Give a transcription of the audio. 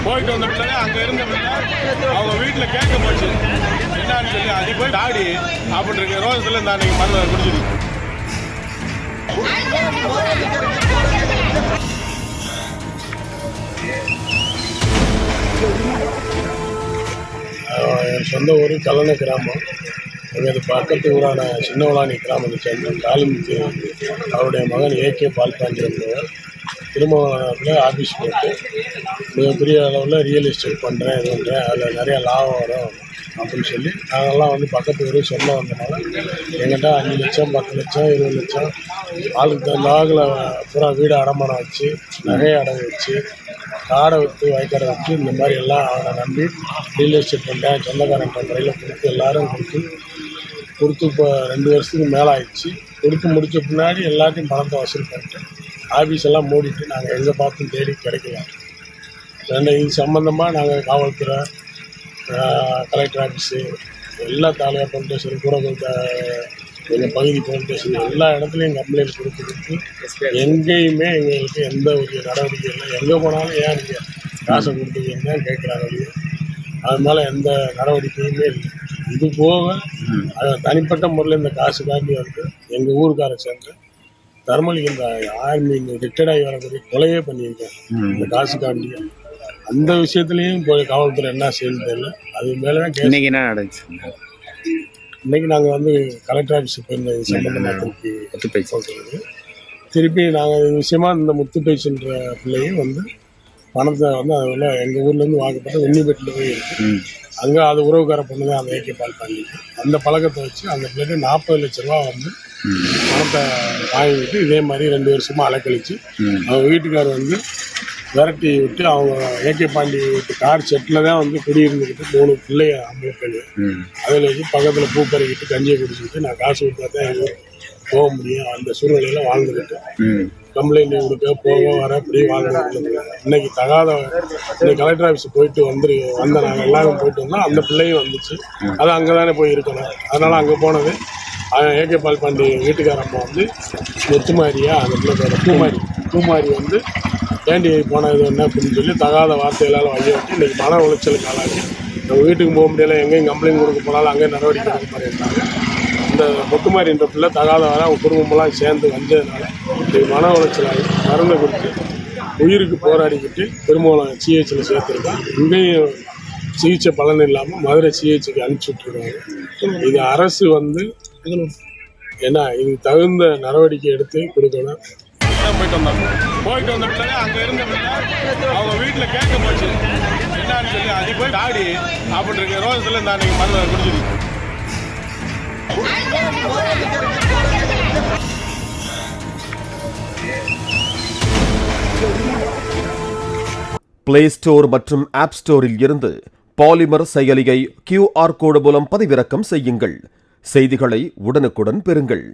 போயிட்டு வந்த பிள்ளை அங்கே இருந்த பிள்ளை அவங்க வீட்டில் கேட்க போச்சு என்னன்னு சொல்லி அது போய் டாடி அப்படின்னு இருக்கு ரோசத்தில் இந்த அன்னைக்கு மருந்து குடிச்சிருக்கு. என் சொந்த ஊர் கல்லணை கிராமம். எங்களது பக்கத்து ஊரான சின்னவளானி கிராமத்தை சேர்ந்த காளிமுத்து அவருடைய மகன் ஏகே பால்பாண்டி என்பவர் திருமணத்தில் ஆஃபீஸ் போட்டு மிகப்பெரிய அளவில் ரியல் எஸ்டேட் பண்ணுறேன் இது பண்ணுறேன் அதில் நிறையா லாபம் வரும் அப்படின்னு சொல்லி நாங்கள்லாம் வந்து பக்கத்து ஊர் சொல்ல வந்தனால எங்கிட்ட 5 லட்சம் 10 லட்சம் 20 லட்சம் ஆளுக்கு தகுந்த லாகில் பூரா வீடு அடமானம் வச்சு நகையை அடகு வச்சு காடை விற்று வயக்காடை வச்சு இந்த மாதிரி எல்லாம் அவனை நம்பி ரியல் எஸ்டேட் பண்ணுறேன் சொந்தக்காரன் முறையில் கொடுத்து எல்லோரும் கொடுத்து இப்போ 2 வருஷத்துக்கு மேலே ஆயிடுச்சு. கொடுத்து முடித்த பின்னாடி எல்லாத்தையும் பணத்தை வசூல் பண்ணிட்டு ஆஃபீஸ் எல்லாம் மூடிட்டு நாங்கள் எங்கே பார்த்தும் தேடி கிடைக்கல. இது சம்மந்தமாக நாங்கள் காவல்துறை கலெக்டர் ஆஃபீஸு எல்லா தாலுகா போலீஸ் ஸ்டேஷன் கூட எங்கள் பகுதி போலீஸ் ஸ்டேஷன் எல்லா இடத்துலையும் கம்ப்ளைண்ட் கொடுத்து எங்கேயுமே எங்களுக்கு எந்த ஒரு நடவடிக்கை இல்லை. எங்கே போனாலும் ஏன் நீங்கள் காசை கொடுத்தீங்கன்னு தான் கேட்குறாங்க. அது மேலே எந்த நடவடிக்கையுமே இல்லை. இது போக தனிப்பட்ட முறையில் இந்த காசுக்காண்டி வந்து எங்கள் ஊருக்காரை சேர்ந்து தர்மலிங்க இந்த ஆர்மி ரிட்டையர்ட் ஆகி வரக்கூடிய கொலையே பண்ணியிருக்கேன் இந்த காசுக்காண்டி. அந்த விஷயத்துலையும் போய் காவல்துறை என்ன செய்யணும் தெரியல. அது மேலே தான் இன்னைக்கு என்ன நடந்துச்சு? இன்னைக்கு நாங்கள் வந்து கலெக்டர் ஆஃபீஸுக்கு போயிருந்த சம்பந்தமாக திருப்பி நாங்கள் இது விஷயமா இந்த முத்துப்பேச்சுன்ற பிள்ளையும் வந்து பணத்தை வந்து அதில் எங்கள் ஊர்லேருந்து வாங்கப்பட்ட உன்னிப்பேட்டில் போய் இருக்குது. அங்கே அது உறவுக்கார பொண்ணு தான் அந்த ஏகே பால்பாண்டி. அந்த பழக்கத்தை வச்சு அந்த பிள்ளைக்கு 40 லட்ச ரூபா வந்து பணத்தை வாங்கிட்டு இதே மாதிரி 2 வருஷமாக அலைக்கழிச்சு அவங்க வீட்டுக்காரர் வந்து விரட்டி விட்டு அவங்க ஏகே பாண்டி வீட்டு கார் செட்டில் தான் வந்து குடியிருந்துக்கிட்டு 3 பிள்ளைய அம்பேத்கர் அதில் வச்சு பக்கத்தில் பூ பறிக்கிட்டு கஞ்சியை குடிச்சிக்கிட்டு நான் காசு கொடுத்தா தான் எங்களுக்கு போக முடியும் அந்த சூழ்நிலையில் வாழ்ந்துக்கிட்டு கம்ப்ளைண்ட் கொடுக்க போக வர இப்படி வாழ்ந்துக்கிட்டு இன்னைக்கு இன்னைக்கு கலெக்டர் ஆஃபீஸ் போயிட்டு வந்த நாங்கள் எல்லாரும் போயிட்டு வந்தோம். அந்த பிள்ளையும் வந்துச்சு. அது அங்கே தானே போய் இருக்கணும். அதனால் அங்கே போனது ஏகே பால்பாண்டி வீட்டுக்காரம்மா வந்து முத்துமாரியா அந்த பிள்ளையோட பூமாரி வந்து ஏண்டி போனது என்ன அப்படின்னு சொல்லி தகாத வார்த்தைகளால் வையாட்டி இன்றைக்கி மன உளைச்சலுக்கு ஆளாகி நம்ம வீட்டுக்கு போக முடியலை. எங்கேயும் கம்ப்ளைண்ட் கொடுக்க போனாலும் அங்கேயும் நடவடிக்கை எடுக்க மாதிரி இருந்தாங்க. இந்த முத்துமாரின்ற பிள்ளை தகாத வர அவங்க குடும்பமெல்லாம் சேர்ந்து வந்ததுனால இன்றைக்கி மன உளைச்சலாகி மருந்து கொடுத்து உயிருக்கு போராடிக்கிட்டு திருமூலம் சிஹெச்சில் சேர்த்துருக்கேன். இங்கேயும் சிகிச்சை பலன் இல்லாமல் மதுரை சிஹெச்சுக்கு அனுப்பிச்சி விட்ருக்காங்க. இது அரசு வந்து ஏன்னா இது தகுந்த நடவடிக்கை எடுத்து கொடுக்கணும். போயிட்டு வந்த பிள்ளை அங்கே இருந்த பிள்ளை அவங்க வீட்டில் கேட்க போச்சு என்னன்னு சொல்லி அது போய் டாடி அப்படின்னு இருக்கு ரோசத்தில் இந்த அன்னைக்கு மருந்து குடிச்சிருக்கு. பிளே ஸ்டோர் மற்றும் ஆப் ஸ்டோரில் இருந்து பாலிமர் செயலியை QR கோடு மூலம் பதிவிறக்கம் செய்யுங்கள். செய்திகளை உடனுக்குடன் பெறுங்கள்.